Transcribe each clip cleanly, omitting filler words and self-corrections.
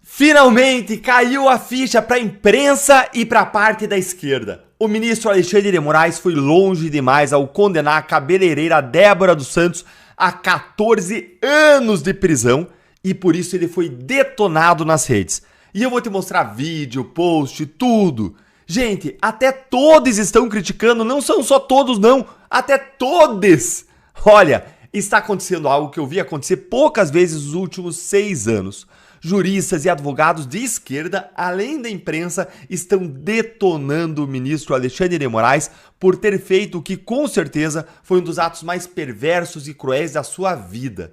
Finalmente caiu a ficha para a imprensa e para a parte da esquerda. O ministro Alexandre de Moraes foi longe demais ao condenar a cabeleireira Débora dos Santos a 14 anos de prisão e por isso ele foi detonado nas redes. E eu vou te mostrar vídeo, post, tudo. Gente, até todos estão criticando, não são só todos não, até todos. Olha, está acontecendo algo que eu vi acontecer poucas vezes nos últimos 6 anos. Juristas e advogados de esquerda, além da imprensa, estão detonando o ministro Alexandre de Moraes por ter feito o que com certeza foi um dos atos mais perversos e cruéis da sua vida.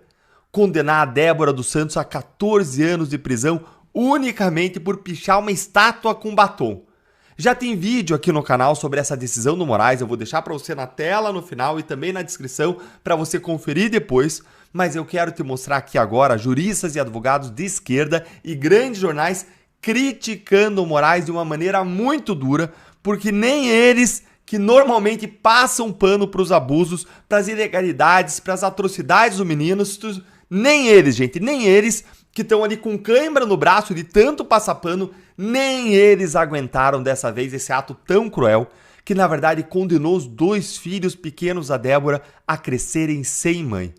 Condenar a Débora dos Santos a 14 anos de prisão unicamente por pichar uma estátua com batom. Já tem vídeo aqui no canal sobre essa decisão do Moraes, eu vou deixar para você na tela no final e também na descrição para você conferir depois, mas eu quero te mostrar aqui agora juristas e advogados de esquerda e grandes jornais criticando o Moraes de uma maneira muito dura, porque nem eles que normalmente passam pano para os abusos, para as ilegalidades, para as atrocidades dos meninos, nem eles, gente, nem eles que estão ali com cãibra no braço de tanto passar pano, nem eles aguentaram dessa vez esse ato tão cruel, que na verdade condenou os 2 filhos pequenos da Débora a crescerem sem mãe.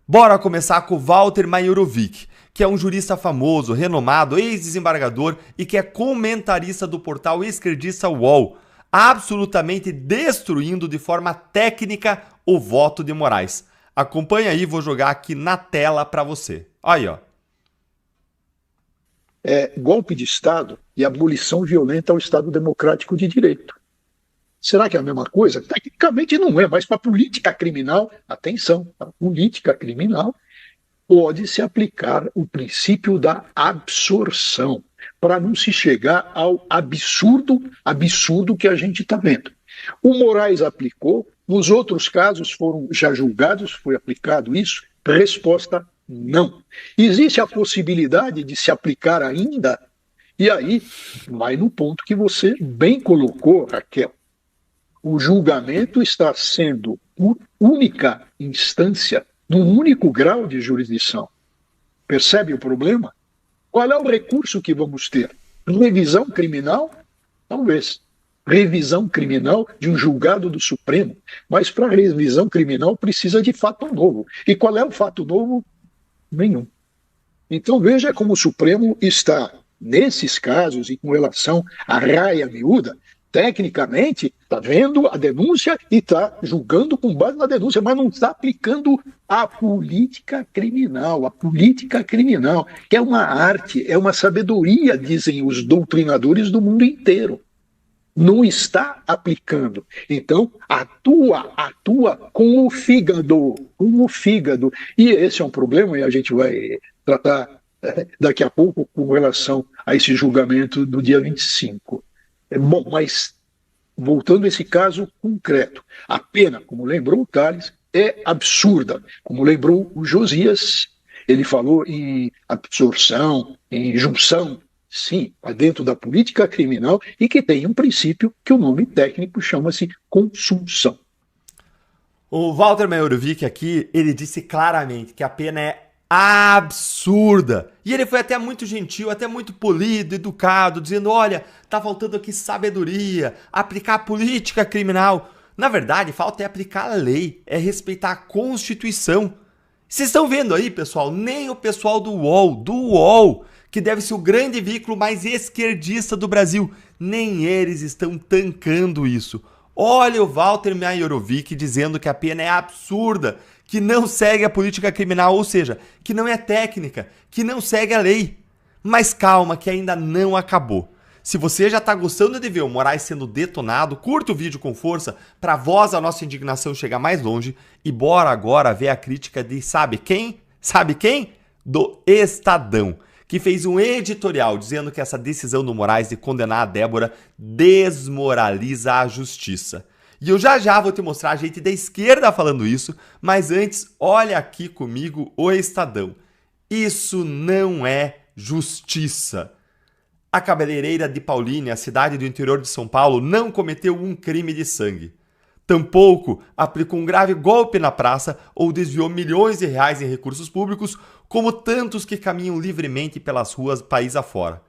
Bora começar com o Walter Majorovic, que é um jurista famoso, renomado, ex-desembargador e que é comentarista do portal esquerdista UOL, absolutamente destruindo de forma técnica o voto de Moraes. Acompanha aí, vou jogar aqui na tela para você. Aí, ó. Golpe de Estado e abolição violenta ao Estado Democrático de Direito. Será que é a mesma coisa? Tecnicamente não é, mas para a política criminal, atenção, para a política criminal pode-se aplicar o princípio da absorção, para não se chegar ao absurdo que a gente está vendo. O Moraes aplicou, nos outros casos foram já julgados, foi aplicado isso, resposta não. Existe a possibilidade de se aplicar ainda? E aí vai no ponto que você bem colocou, Raquel. O julgamento está sendo por única instância, num único grau de jurisdição. Percebe o problema? Qual é o recurso que vamos ter? Revisão criminal? Talvez. Revisão criminal de um julgado do Supremo. Mas para revisão criminal precisa de fato novo. E qual é o fato novo? Nenhum. Então veja como o Supremo está, nesses casos e com relação à raia miúda, tecnicamente está vendo a denúncia e está julgando com base na denúncia, mas não está aplicando a política criminal. A política criminal, que é uma arte, é uma sabedoria, dizem os doutrinadores do mundo inteiro. Não está aplicando. Então, atua com o fígado, E esse é um problema e a gente vai tratar daqui a pouco com relação a esse julgamento do dia 25. Bom, mas voltando a esse caso concreto, a pena, como lembrou o Tales, é absurda. Como lembrou o Josias, ele falou em absorção, em junção, sim, dentro da política criminal e que tem um princípio que o nome técnico chama-se consunção. O Walter Majorovic aqui, ele disse claramente que a pena é absurda. E ele foi até muito gentil, até muito polido, educado, dizendo, olha, tá faltando aqui sabedoria, aplicar a política criminal. Na verdade, falta é aplicar a lei, é respeitar a Constituição. Vocês estão vendo aí, pessoal, nem o pessoal do UOL, que deve ser o grande veículo mais esquerdista do Brasil, nem eles estão tancando isso. Olha o Walter Majorovic dizendo que a pena é absurda, que não segue a política criminal, ou seja, que não é técnica, que não segue a lei. Mas calma, que ainda não acabou. Se você já está gostando de ver o Moraes sendo detonado, curta o vídeo com força para a voz da nossa indignação chegar mais longe e bora agora ver a crítica de sabe quem? Sabe quem? Do Estadão, que fez um editorial dizendo que essa decisão do Moraes de condenar a Débora desmoraliza a justiça. E eu já vou te mostrar a gente da esquerda falando isso, mas antes, olha aqui comigo o Estadão. Isso não é justiça. A cabeleireira de Paulínia, a cidade do interior de São Paulo, não cometeu um crime de sangue. Tampouco aplicou um grave golpe na praça ou desviou milhões de reais em recursos públicos, como tantos que caminham livremente pelas ruas país afora.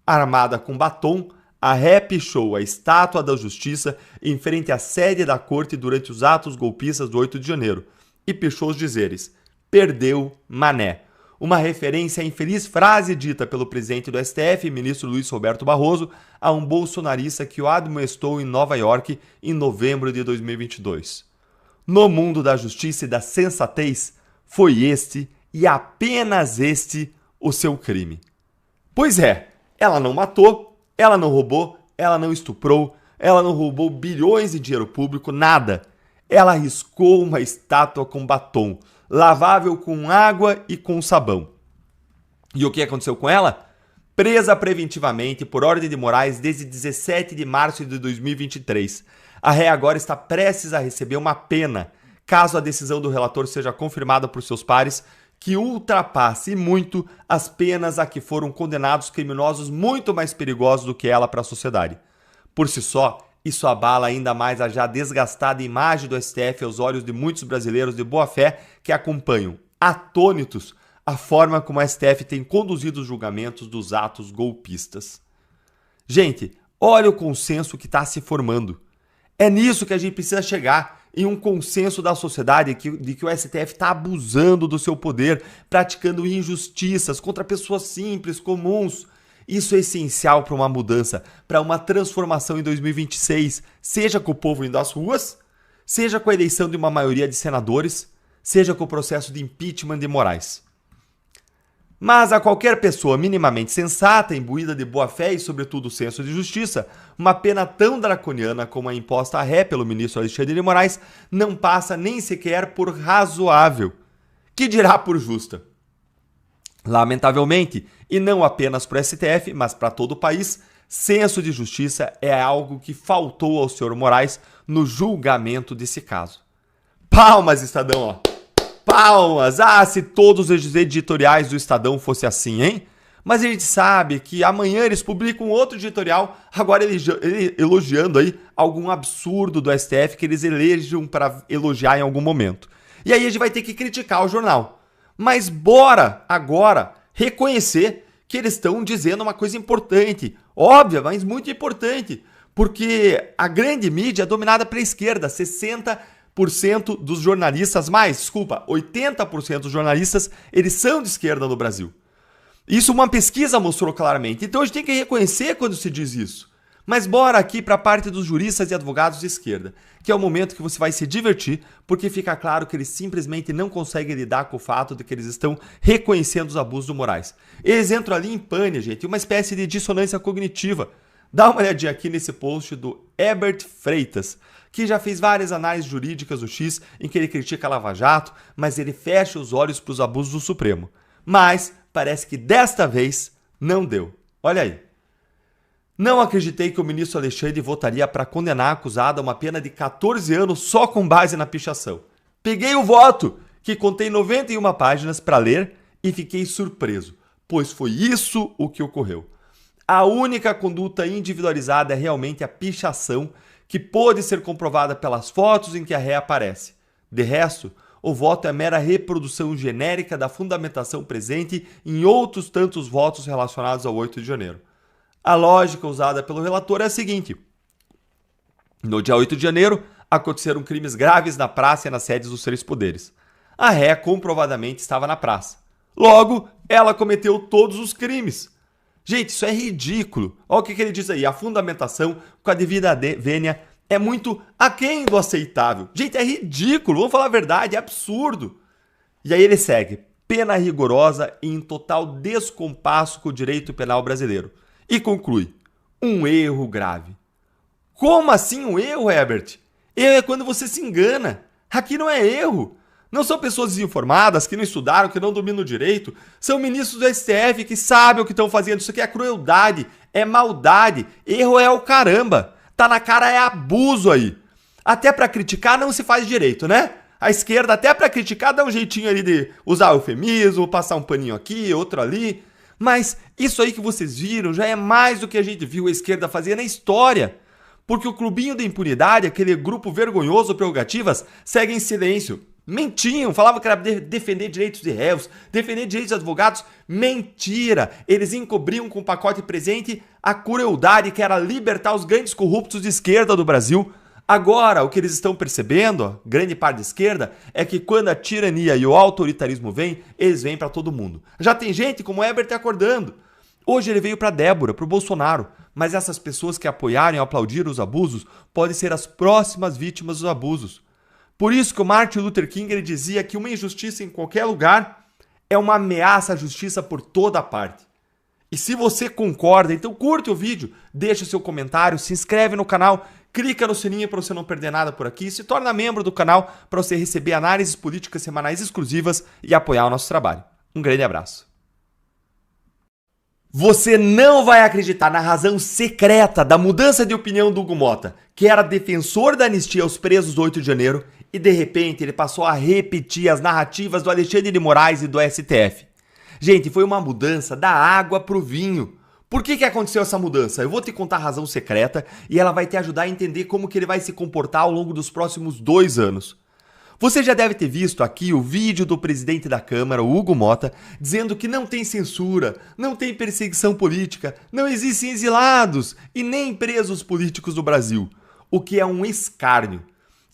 Armada com batom, a ré pichou a estátua da justiça em frente à sede da corte durante os atos golpistas do 8 de janeiro e pichou os dizeres: "Perdeu, mané", uma referência à infeliz frase dita pelo presidente do STF, ministro Luiz Roberto Barroso, a um bolsonarista que o admoestou em Nova York em novembro de 2022. No mundo da justiça e da sensatez, foi este, e apenas este, o seu crime. Pois é, ela não matou, ela não roubou, ela não estuprou, ela não roubou bilhões de dinheiro público, nada. Ela riscou uma estátua com batom, lavável com água e com sabão. E o que aconteceu com ela? Presa preventivamente por ordem de Moraes desde 17 de março de 2023. A ré agora está prestes a receber uma pena, caso a decisão do relator seja confirmada por seus pares, que ultrapasse muito as penas a que foram condenados criminosos muito mais perigosos do que ela para a sociedade. Por si só, isso abala ainda mais a já desgastada imagem do STF aos olhos de muitos brasileiros de boa fé que acompanham, atônitos, a forma como o STF tem conduzido os julgamentos dos atos golpistas. Gente, olha o consenso que está se formando. É nisso que a gente precisa chegar, em um consenso da sociedade de que o STF está abusando do seu poder, praticando injustiças contra pessoas simples, comuns. Isso é essencial para uma mudança, para uma transformação em 2026, seja com o povo indo às ruas, seja com a eleição de uma maioria de senadores, seja com o processo de impeachment de Moraes. Mas a qualquer pessoa minimamente sensata, imbuída de boa-fé e, sobretudo, senso de justiça, uma pena tão draconiana como a imposta à ré pelo ministro Alexandre de Moraes não passa nem sequer por razoável, que dirá por justa. Lamentavelmente, e não apenas para o STF, mas para todo o país, senso de justiça é algo que faltou ao senhor Moraes no julgamento desse caso. Palmas, Estadão, ó! Palmas! Ah, se todos os editoriais do Estadão fossem assim, hein? Mas a gente sabe que amanhã eles publicam outro editorial, agora elogiando aí algum absurdo do STF que eles elegem para elogiar em algum momento. E aí a gente vai ter que criticar o jornal. Mas bora agora reconhecer que eles estão dizendo uma coisa importante, óbvia, mas muito importante, porque a grande mídia é dominada pela esquerda, 60% dos jornalistas, 80% dos jornalistas, eles são de esquerda no Brasil. Isso uma pesquisa mostrou claramente. Então a gente tem que reconhecer quando se diz isso. Mas bora aqui para a parte dos juristas e advogados de esquerda, que é o momento que você vai se divertir, porque fica claro que eles simplesmente não conseguem lidar com o fato de que eles estão reconhecendo os abusos do Moraes. Eles entram ali em pane, gente, uma espécie de dissonância cognitiva. Dá uma olhadinha aqui nesse post do Herbert Freitas, que já fez várias análises jurídicas do X em que ele critica a Lava Jato, mas ele fecha os olhos para os abusos do Supremo. Mas parece que desta vez não deu. Olha aí. Não acreditei que o ministro Alexandre votaria para condenar a acusada a uma pena de 14 anos só com base na pichação. Peguei o voto, que contém 91 páginas para ler, e fiquei surpreso, pois foi isso o que ocorreu. A única conduta individualizada é realmente a pichação, que pôde ser comprovada pelas fotos em que a ré aparece. De resto, o voto é mera reprodução genérica da fundamentação presente em outros tantos votos relacionados ao 8 de janeiro. A lógica usada pelo relator é a seguinte: no dia 8 de janeiro, aconteceram crimes graves na praça e nas sedes dos três poderes. A ré comprovadamente estava na praça. Logo, ela cometeu todos os crimes. Gente, isso é ridículo. Olha o que ele diz aí. A fundamentação com a devida vênia é muito aquém do aceitável. Gente, é ridículo. Vamos falar a verdade, é absurdo. E aí ele segue. Pena rigorosa e em total descompasso com o direito penal brasileiro. E conclui. Um erro grave. Como assim um erro, Herbert? Erro é quando você se engana. Aqui não é erro. Não são pessoas desinformadas, que não estudaram, que não dominam o direito. São ministros do STF que sabem o que estão fazendo. Isso aqui é crueldade, é maldade. Erro é o caramba. Tá na cara, é abuso aí. Até pra criticar não se faz direito, né? A esquerda até pra criticar dá um jeitinho ali de usar eufemismo, passar um paninho aqui, outro ali. Mas isso aí que vocês viram já é mais do que a gente viu a esquerda fazer na história. Porque o clubinho da impunidade, aquele grupo vergonhoso prerrogativas, segue em silêncio. Mentiam, falavam que era defender direitos de réus, defender direitos de advogados. Mentira! Eles encobriam com o pacote presente a crueldade que era libertar os grandes corruptos de esquerda do Brasil. Agora, o que eles estão percebendo, grande parte da esquerda, é que quando a tirania e o autoritarismo vêm, eles vêm para todo mundo. Já tem gente como o Ebert acordando. Hoje ele veio para Débora, para o Bolsonaro, mas essas pessoas que apoiaram e aplaudiram os abusos podem ser as próximas vítimas dos abusos. Por isso que o Martin Luther King ele dizia que uma injustiça em qualquer lugar é uma ameaça à justiça por toda parte. E se você concorda, então curte o vídeo, deixa o seu comentário, se inscreve no canal, clica no sininho para você não perder nada por aqui, se torna membro do canal para você receber análises políticas semanais exclusivas e apoiar o nosso trabalho. Um grande abraço. Você não vai acreditar na razão secreta da mudança de opinião do Hugo Motta, que era defensor da anistia aos presos do 8 de janeiro, e de repente ele passou a repetir as narrativas do Alexandre de Moraes e do STF. Gente, foi uma mudança da água pro vinho. Por que aconteceu essa mudança? Eu vou te contar a razão secreta e ela vai te ajudar a entender como que ele vai se comportar ao longo dos próximos 2 anos. Você já deve ter visto aqui o vídeo do presidente da Câmara, o Hugo Motta, dizendo que não tem censura, não tem perseguição política, não existem exilados e nem presos políticos no Brasil, o que é um escárnio.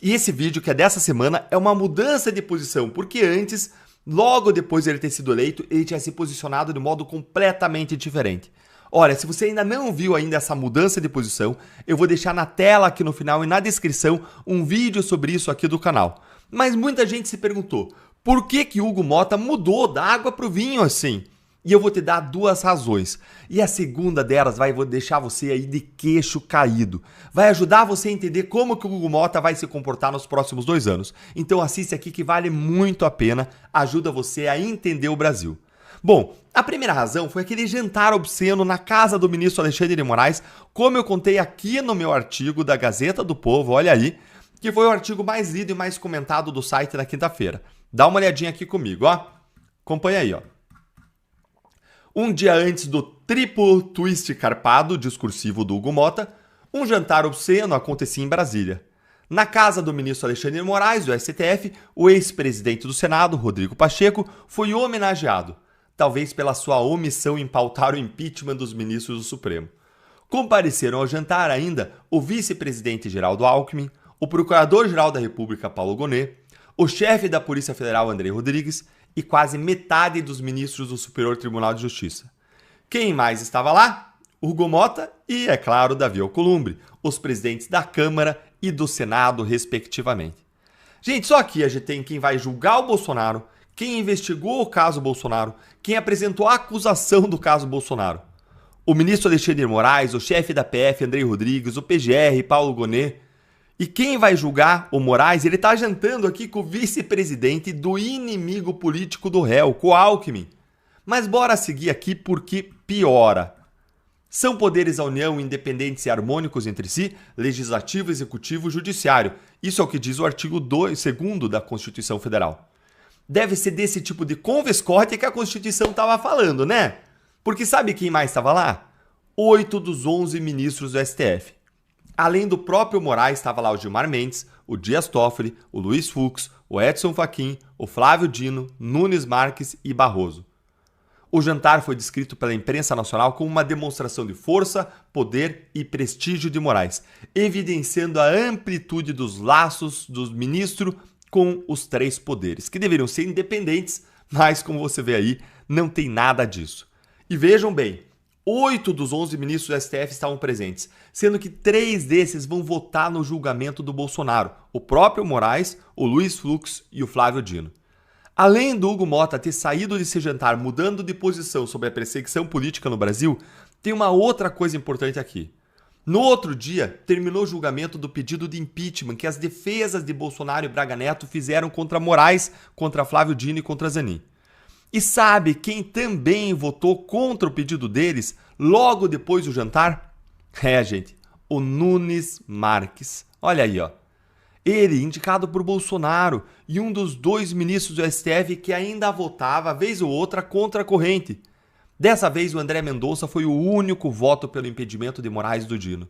E esse vídeo, que é dessa semana, é uma mudança de posição, porque antes, logo depois de ele ter sido eleito, ele tinha se posicionado de modo completamente diferente. Olha, se você ainda não viu ainda essa mudança de posição, eu vou deixar na tela aqui no final e na descrição um vídeo sobre isso aqui do canal. Mas muita gente se perguntou, por que Hugo Motta mudou da água para o vinho assim? E eu vou te dar 2 razões. E a segunda delas vou deixar você aí de queixo caído. Vai ajudar você a entender como que o Hugo Motta vai se comportar nos próximos 2 anos. Então assiste aqui que vale muito a pena, ajuda você a entender o Brasil. Bom, a primeira razão foi aquele jantar obsceno na casa do ministro Alexandre de Moraes, como eu contei aqui no meu artigo da Gazeta do Povo, olha aí, que foi o artigo mais lido e mais comentado do site na quinta-feira. Dá uma olhadinha aqui comigo, ó. Acompanha aí, ó. Um dia antes do triplo twist carpado discursivo do Hugo Motta, um jantar obsceno acontecia em Brasília. Na casa do ministro Alexandre de Moraes, do STF, o ex-presidente do Senado, Rodrigo Pacheco, foi homenageado, talvez pela sua omissão em pautar o impeachment dos ministros do Supremo. Compareceram ao jantar ainda o vice-presidente Geraldo Alckmin, o procurador-geral da República, Paulo Gonet, o chefe da Polícia Federal, André Rodrigues, e quase metade dos ministros do Superior Tribunal de Justiça. Quem mais estava lá? Hugo Motta e, é claro, Davi Alcolumbre, os presidentes da Câmara e do Senado, respectivamente. Gente, só aqui a gente tem quem vai julgar o Bolsonaro, quem investigou o caso Bolsonaro, quem apresentou a acusação do caso Bolsonaro. O ministro Alexandre de Moraes, o chefe da PF, André Rodrigues, o PGR, Paulo Gonet. E quem vai julgar o Moraes, ele está jantando aqui com o vice-presidente do inimigo político do réu, com o Alckmin. Mas bora seguir aqui porque piora. São poderes da União independentes e harmônicos entre si, legislativo, executivo e judiciário. Isso é o que diz o artigo 2º da Constituição Federal. Deve ser desse tipo de convescote que a Constituição estava falando, né? Porque sabe quem mais estava lá? 8 dos 11 ministros do STF. Além do próprio Moraes, estava lá o Gilmar Mendes, o Dias Toffoli, o Luiz Fux, o Edson Fachin, o Flávio Dino, Nunes Marques e Barroso. O jantar foi descrito pela imprensa nacional como uma demonstração de força, poder e prestígio de Moraes, evidenciando a amplitude dos laços do ministro com os 3 poderes, que deveriam ser independentes, mas como você vê aí, não tem nada disso. E vejam bem, 8 dos 11 ministros do STF estavam presentes, sendo que 3 desses vão votar no julgamento do Bolsonaro, o próprio Moraes, o Luiz Fux e o Flávio Dino. Além do Hugo Motta ter saído desse jantar mudando de posição sobre a perseguição política no Brasil, tem uma outra coisa importante aqui. No outro dia, terminou o julgamento do pedido de impeachment que as defesas de Bolsonaro e Braga Neto fizeram contra Moraes, contra Flávio Dino e contra Zanin. E sabe quem também votou contra o pedido deles logo depois do jantar? Gente, o Nunes Marques. Olha aí, ó. Ele, indicado por Bolsonaro, e um dos 2 ministros do STF que ainda votava, vez ou outra, contra a corrente. Dessa vez, o André Mendonça foi o único voto pelo impedimento de Moraes e do Dino.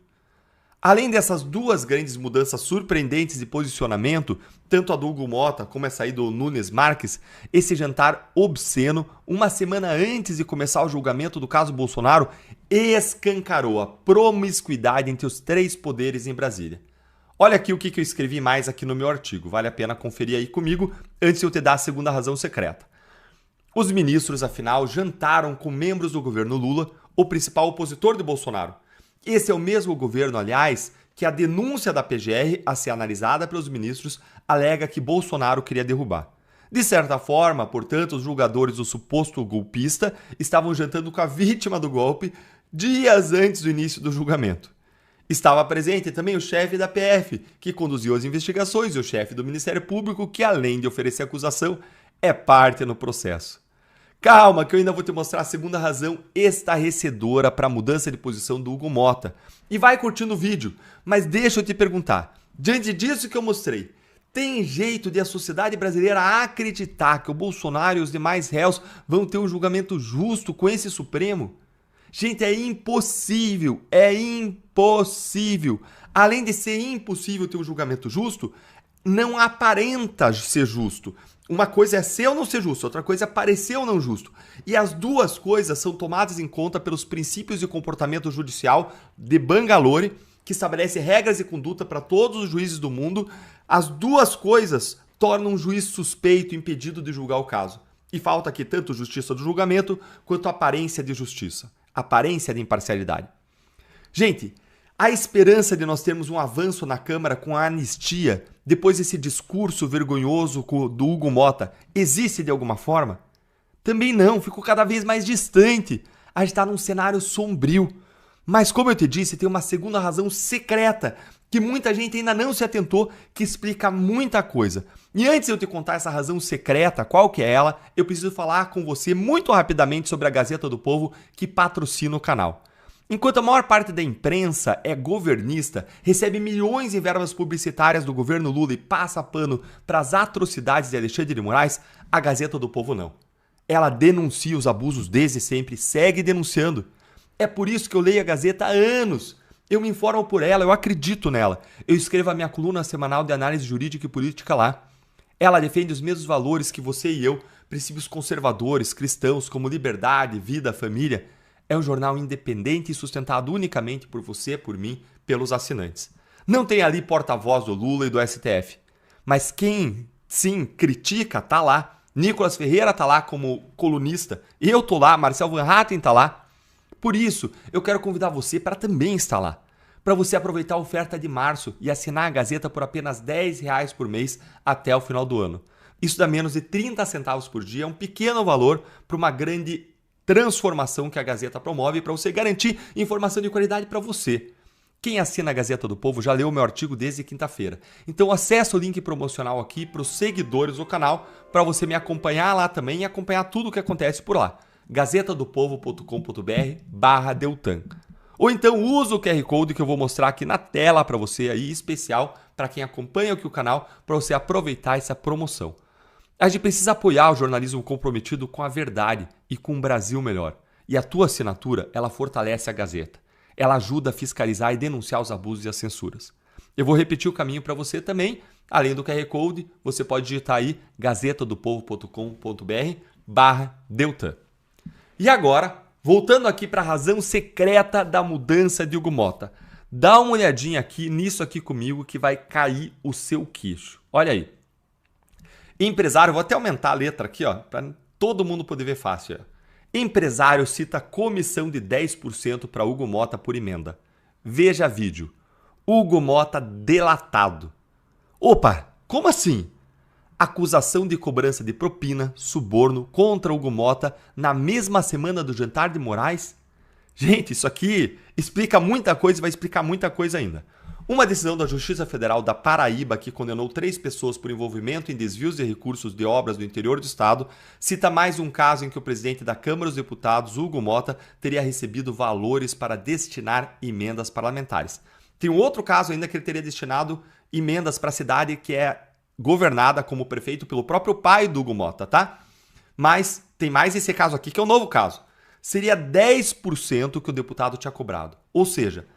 Além dessas duas grandes mudanças surpreendentes de posicionamento, tanto a do Hugo Mota como essa aí do Nunes Marques, esse jantar obsceno, uma semana antes de começar o julgamento do caso Bolsonaro, escancarou a promiscuidade entre os três poderes em Brasília. Olha aqui o que eu escrevi mais aqui no meu artigo, vale a pena conferir aí comigo antes de eu te dar a segunda razão secreta. Os ministros, afinal, jantaram com membros do governo Lula, o principal opositor de Bolsonaro. Esse é o mesmo governo, aliás, que a denúncia da PGR, a ser analisada pelos ministros, alega que Bolsonaro queria derrubar. De certa forma, portanto, os julgadores do suposto golpista estavam jantando com a vítima do golpe dias antes do início do julgamento. Estava presente também o chefe da PF, que conduziu as investigações, e o chefe do Ministério Público, que além de oferecer acusação, é parte no processo. Calma, que eu ainda vou te mostrar a segunda razão estarrecedora para a mudança de posição do Hugo Mota. E vai curtindo o vídeo, mas deixa eu te perguntar, diante disso que eu mostrei, tem jeito de a sociedade brasileira acreditar que o Bolsonaro e os demais réus vão ter um julgamento justo com esse Supremo? Gente, é impossível, é impossível. Além de ser impossível ter um julgamento justo, não aparenta ser justo. Uma coisa é ser ou não ser justo, outra coisa é parecer ou não justo. E as duas coisas são tomadas em conta pelos princípios de comportamento judicial de Bangalore, que estabelece regras de conduta para todos os juízes do mundo. As duas coisas tornam um juiz suspeito impedido de julgar o caso. E falta aqui tanto justiça do julgamento quanto aparência de justiça, aparência de imparcialidade. Gente, a esperança de nós termos um avanço na Câmara com a anistia, depois desse discurso vergonhoso do Hugo Mota, existe de alguma forma? Também não, ficou cada vez mais distante. A gente está num cenário sombrio. Mas como eu te disse, tem uma segunda razão secreta, que muita gente ainda não se atentou, que explica muita coisa. E antes de eu te contar essa razão secreta, qual que é ela, eu preciso falar com você muito rapidamente sobre a Gazeta do Povo, que patrocina o canal. Enquanto a maior parte da imprensa é governista, recebe milhões em verbas publicitárias do governo Lula e passa pano para as atrocidades de Alexandre de Moraes, a Gazeta do Povo não. Ela denuncia os abusos desde sempre, segue denunciando. É por isso que eu leio a Gazeta há anos. Eu me informo por ela, eu acredito nela. Eu escrevo a minha coluna semanal de análise jurídica e política lá. Ela defende os mesmos valores que você e eu, princípios conservadores, cristãos, como liberdade, vida, família. É um jornal independente e sustentado unicamente por você, por mim, pelos assinantes. Não tem ali porta-voz do Lula e do STF. Mas quem, sim, critica, tá lá. Nicolas Ferreira tá lá como colunista. Eu tô lá, Marcel Van Hatten tá lá. Por isso, eu quero convidar você para também estar lá. Para você aproveitar a oferta de março e assinar a Gazeta por apenas R$10 por mês até o final do ano. Isso dá menos de 30 centavos por dia, é um pequeno valor para uma grande transformação que a Gazeta promove para você garantir informação de qualidade para você. Quem assina a Gazeta do Povo já leu o meu artigo desde quinta-feira. Então acessa o link promocional aqui para os seguidores do canal para você me acompanhar lá também e acompanhar tudo o que acontece por lá. gazetadopovo.com.br/Deltan. Ou então usa o QR Code que eu vou mostrar aqui na tela para você aí, especial para quem acompanha aqui o canal, para você aproveitar essa promoção. A gente precisa apoiar o jornalismo comprometido com a verdade e com um Brasil melhor. E a tua assinatura, ela fortalece a Gazeta. Ela ajuda a fiscalizar e denunciar os abusos e as censuras. Eu vou repetir o caminho para você também. Além do QR Code, você pode digitar aí gazetadopovo.com.br/Deltan. E agora, voltando aqui para a razão secreta da mudança de Hugo Mota. Dá uma olhadinha aqui nisso aqui comigo que vai cair o seu queixo. Olha aí. Empresário, vou até aumentar a letra aqui, ó, para todo mundo poder ver fácil. Ó. Empresário cita comissão de 10% para Hugo Mota por emenda. Veja vídeo. Hugo Mota delatado. Opa, como assim? Acusação de cobrança de propina, suborno contra Hugo Mota na mesma semana do jantar de Moraes? Gente, isso aqui explica muita coisa e vai explicar muita coisa ainda. Uma decisão da Justiça Federal da Paraíba, que condenou 3 pessoas por envolvimento em desvios de recursos de obras do interior do estado, cita mais um caso em que o presidente da Câmara dos Deputados, Hugo Mota, teria recebido valores para destinar emendas parlamentares. Tem um outro caso ainda que ele teria destinado emendas para a cidade que é governada como prefeito pelo próprio pai do Hugo Mota, tá? Mas tem mais esse caso aqui, que é um novo caso. Seria 10% que o deputado tinha cobrado. Ou seja,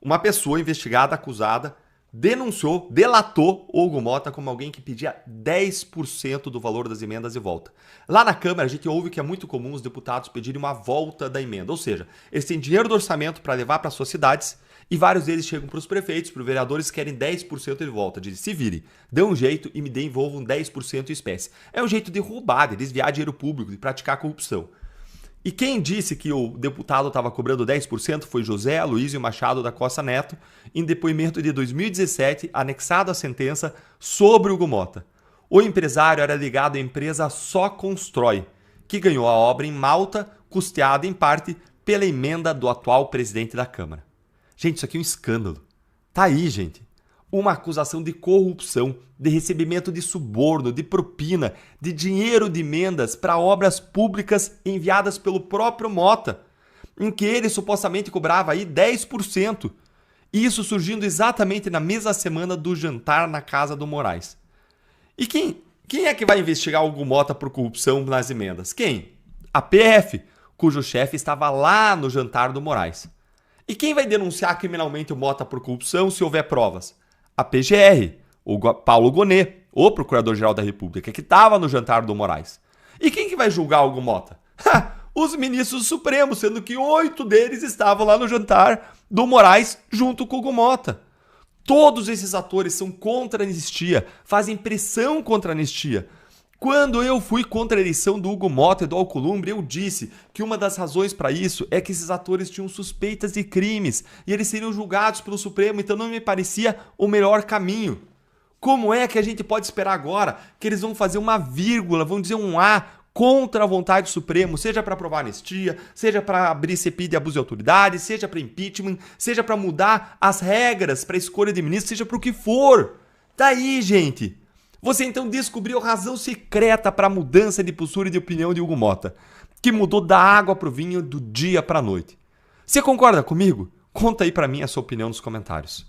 uma pessoa investigada, acusada, denunciou, delatou o Hugo Motta como alguém que pedia 10% do valor das emendas de volta. Lá na Câmara, a gente ouve que é muito comum os deputados pedirem uma volta da emenda, ou seja, eles têm dinheiro do orçamento para levar para suas cidades e vários deles chegam para os prefeitos, para os vereadores, querem 10% de volta. Dizem, se virem, dê um jeito e me devolvam 10% em espécie. É um jeito de roubar, de desviar dinheiro público, de praticar corrupção. E quem disse que o deputado estava cobrando 10% foi José Aloysio Machado da Costa Neto, em depoimento de 2017, anexado à sentença sobre Hugo Motta. O empresário era ligado à empresa Só Constrói, que ganhou a obra em Malta, custeada em parte pela emenda do atual presidente da Câmara. Gente, isso aqui é um escândalo. Tá aí, gente. Uma acusação de corrupção, de recebimento de suborno, de propina, de dinheiro de emendas para obras públicas enviadas pelo próprio Motta, em que ele supostamente cobrava aí 10%. Isso surgindo exatamente na mesma semana do jantar na casa do Moraes. E quem é que vai investigar o Hugo Motta por corrupção nas emendas? Quem? A PF, cujo chefe estava lá no jantar do Moraes. E quem vai denunciar criminalmente o Motta por corrupção se houver provas? A PGR, o Paulo Gonet, o Procurador-Geral da República, que estava no jantar do Moraes. E quem que vai julgar o Hugo Motta? Os ministros do Supremo, sendo que 8 deles estavam lá no jantar do Moraes junto com o Hugo Motta. Todos esses atores são contra a anistia, fazem pressão contra a anistia. Quando eu fui contra a eleição do Hugo Motta e do Alcolumbre, eu disse que uma das razões para isso é que esses atores tinham suspeitas de crimes e eles seriam julgados pelo Supremo, então não me parecia o melhor caminho. Como é que a gente pode esperar agora que eles vão fazer uma vírgula, vão dizer um A contra a vontade do Supremo, seja para aprovar anistia, seja para abrir CPI de abuso de autoridade, seja para impeachment, seja para mudar as regras para escolha de ministro, seja para o que for. Tá aí, gente. Você então descobriu a razão secreta para a mudança de postura e de opinião de Hugo Motta, que mudou da água para o vinho do dia para a noite. Você concorda comigo? Conta aí para mim a sua opinião nos comentários.